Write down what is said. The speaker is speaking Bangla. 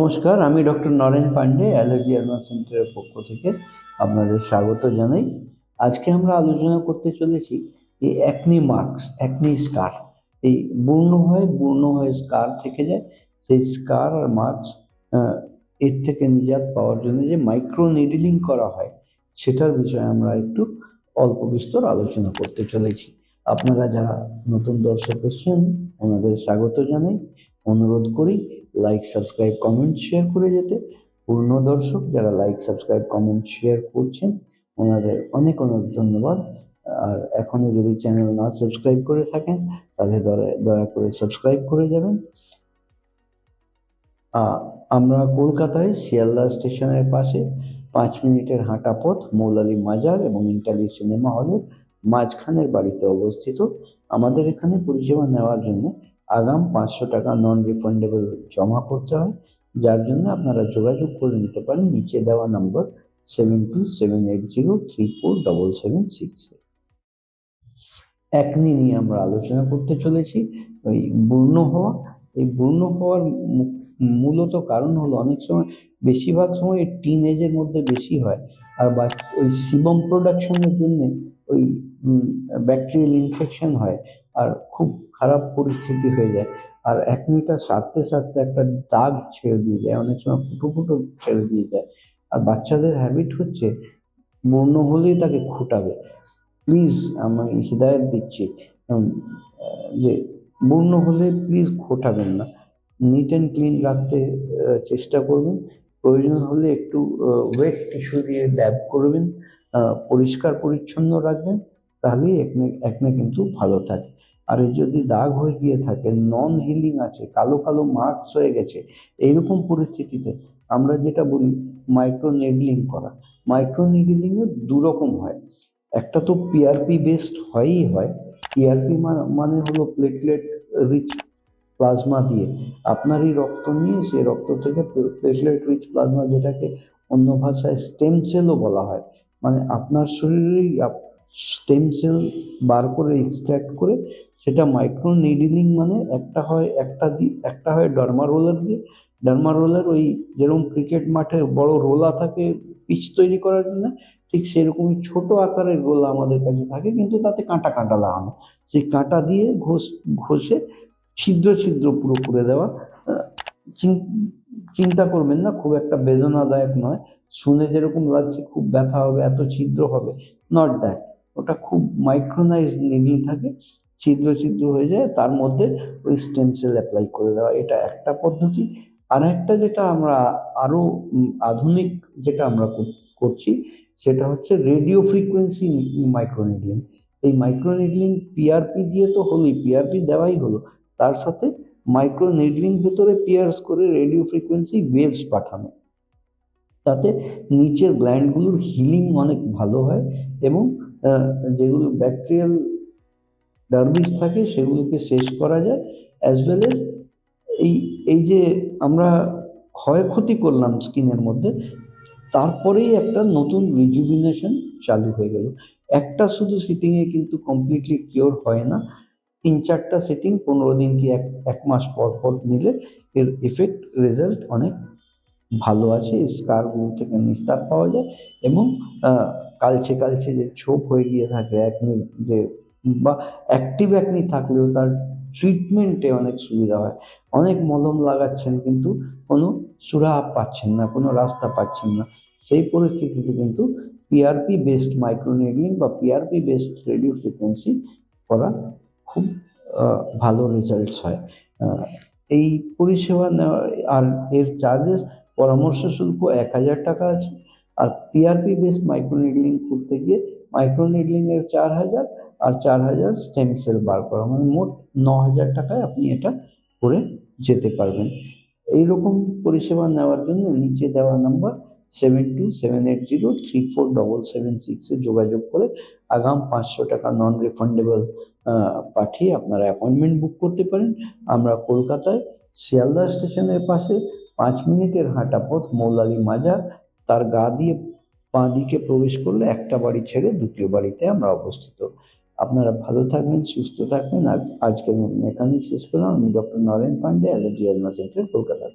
নমস্কার, আমি doctor Naren Pandey, allergy advance সেন্টারের পক্ষ থেকে আপনাদের স্বাগত জানাই। আজকে আমরা আলোচনা করতে চলেছি এই অ্যাকনি মার্কস, অ্যাকনি স্কার। এই ব্রণ হয়ে স্কার থেকে যায়, সেই স্কার আর মার্কস এর থেকে নিজাত পাওয়ার জন্য যে মাইক্রো নিডলিং করা হয়, সেটার বিষয়ে আমরা একটু অল্প বিস্তর আলোচনা করতে চলেছি। আপনারা যারা নতুন দর্শক এসেছেন, ওনাদের স্বাগত জানাই। অনুরোধ করি লাইক, সাবস্ক্রাইব, কমেন্ট, শেয়ার করে যেতে। পূর্ণ দর্শক যারা লাইক, সাবস্ক্রাইব, কমেন্ট, শেয়ার করছেন, ওনাদের অনেক অনেক ধন্যবাদ। আর এখনো যদি চ্যানেল না সাবস্ক্রাইব করে থাকেন, তাহলে দয়া করে সাবস্ক্রাইব করে যাবেন। আমরা কলকাতায় শিয়ালদা স্টেশনের পাশে 5 মিনিটের হাঁটা পথ, মৌলালী মাজার এবং ইন্টালি সিনেমা হলের মাঝখানের বাড়িতে অবস্থিত। আমাদের এখানে পরিষেবা নেওয়ার জন্য আগাম 500 টাকা নন রিফান্ডেবল জমা করতে হয়, যার জন্য আপনারা যোগাযোগ করে নিতে পারেন নিচে দেওয়া নম্বর 7278034776। অ্যাকনি নিয়ে আমরা আলোচনা করতে চলেছি। ওই ব্রণ হওয়া, এই ব্রণ হওয়ার মূলত কারণ হলো অনেক সময়, বেশিরভাগ সময় টিনেজের মধ্যে বেশি হয়। আর ওই সিবম প্রোডাকশনের জন্য ওই ব্যাকটেরিয়াল ইনফেকশন হয়, আর খুব খারাপ পরিস্থিতি হয়ে যায়। আর অ্যাকনিটা সারতে সারতে একটা দাগ ছেড়ে দিয়ে যায়, অনেক সময় ফুটো ফুটো ছেড়ে দিয়ে যায়। আর বাচ্চাদের হ্যাবিট হচ্ছে ব্রণ হলেই তাকে খুঁটাবে। প্লিজ আমি হিদায়ত দিচ্ছি যে ব্রণ হলে প্লিজ খোটাবেন না, নিট অ্যান্ড ক্লিন রাখতে চেষ্টা করবেন। প্রয়োজন হলে একটু ওয়েট টিস্যু দিয়ে ড্যাব করবেন, পরিষ্কার পরিচ্ছন্ন রাখবেন, তাহলেই একনে কিন্তু ভালো থাকে। আর যদি দাগ হয়ে গিয়ে থাকে, নন হিলিং আছে, কালো কালো মার্কস হয়ে গেছে, এইরকম পরিস্থিতিতে আমরা যেটা বলি মাইক্রো নিডলিং করা। মাইক্রো নিডলিংয়ে দুরকম হয়, একটা তো পিআরপি বেসড হয়ই হয়। পিআরপি মানে হলো প্লেটলেট রিচ প্লাজমা দিয়ে আপনারই রক্ত নিয়ে, সেই রক্ত থেকে প্লেটলেট রিচ প্লাজমা, যেটাকে অন্য ভাষায় স্টেম সেলও বলা হয়, মানে আপনার শরীরেই স্টেম সেল বার করে এক্সট্রাক্ট করে সেটা মাইক্রো নিডলিং, মানে একটা হয় ডার্মা রোলার দিয়ে। ডার্মা রোলার ওই যেরকম ক্রিকেট মাঠে বড় রোলা থাকে পিচ তৈরি করার জন্য, ঠিক সেরকমই ছোট আকারের গোলা আমাদের কাছে থাকে, কিন্তু তাতে কাঁটা কাঁটা লাগানো। সেই কাঁটা দিয়ে ঘষে ছিদ্র ছিদ্র পুরো করে দেওয়া। চিন্তা করবেন না, খুব একটা বেদনাদায়ক নয়। শুনে যেরকম লাগছে খুব ব্যথা হবে, এত ছিদ্র হবে, নট দ্যাট। ওটা খুব মাইক্রোনাইজ নিডল থাকে, ছিদ্র ছিদ্র হয়ে যায়, তার মধ্যে ওই স্টেম সেল অ্যাপ্লাই করে দেওয়া, এটা একটা পদ্ধতি। আর একটা যেটা আমরা আরো আধুনিক যেটা আমরা করছি, সেটা হচ্ছে রেডিও ফ্রিকোয়েন্সি মাইক্রোনিডলিং। এই মাইক্রোনিডলিং পিআরপি দিয়ে তো হলোই, পিআরপি দেওয়াই হলো, তার সাথে মাইক্রোনিডলিং ভেতরে পিয়ার্স করে রেডিও ফ্রিকোয়েন্সি ওয়েভস পাঠানো, তাতে নিচের গ্ল্যান্ডগুলোর হিলিং অনেক ভালো হয়, এবং যেগুলো ব্যাকটেরিয়াল ডার্মিস থাকে সেগুলোকে শেষ করা যায়। অ্যাজ ওয়েল এজ এই যে আমরা ক্ষয়ক্ষতি করলাম স্কিনের মধ্যে, তারপরেই একটা নতুন রিজুভিনেশন চালু হয়ে গেল। একটা শুধু সিটিংয়ে কিন্তু কমপ্লিটলি কিওর হয় না, 3-4টা সিটিং 15 দিন কি এক মাস পর পর নিলে এর এফেক্ট রেজাল্ট অনেক ভালো আছে। এই স্কারগুলো থেকে নিস্তার পাওয়া যায়, এবং কালচে কালচে যে ছোপ হয়ে গিয়ে থাকে অ্যাকনি, যে বা অ্যাক্টিভ অ্যাকনি থাকলেও তার ট্রিটমেন্টে অনেক সুবিধা হয়। অনেক মলম লাগাচ্ছেন কিন্তু কোনো সুরাহা পাচ্ছেন না, কোনো রাস্তা পাচ্ছেন না, সেই পরিস্থিতিতে কিন্তু পিআরপি বেসড মাইক্রোনিডলিং বা পিআরপি বেসড রেডিও ফ্রিকোয়েন্সি করা খুব ভালো রেজাল্টস হয়। এই পরিষেবা নেওয়া, আর এর চার্জেস, পরামর্শ শুল্ক 1000 টাকা আছে। আর পিআরপি বেসড মাইক্রোনিডলিং করতে গিয়ে মাইক্রোনিডলিং এর 4000, আর 4000 স্টেম সেল বার করা, মানে মোট 9000 টাকায় আপনি এটা করে যেতে পারবেন। এইরকম পরিষেবা নেওয়ার জন্য নিচে দেওয়া নাম্বার 7278034776 যোগাযোগ করে আগাম 500 টাকা নন রিফান্ডেবল পাঠিয়ে আপনারা অ্যাপয়েন্টমেন্ট বুক করতে পারেন। আমরা কলকাতায় শিয়ালদা স্টেশনের পাশে 5 মিনিটের হাঁটা পথ, মৌলালী মাজার, তার গা দিয়ে বাঁ দিকে প্রবেশ করলে একটা বাড়ি ছেড়ে দ্বিতীয় বাড়িতে আমরা অবস্থিত। আপনারা ভালো থাকবেন, সুস্থ থাকবেন। আর আজকের মতন এখানেই শেষ করলাম। আমি doctor Naren Pandey, allergy advance centre, Kolkata.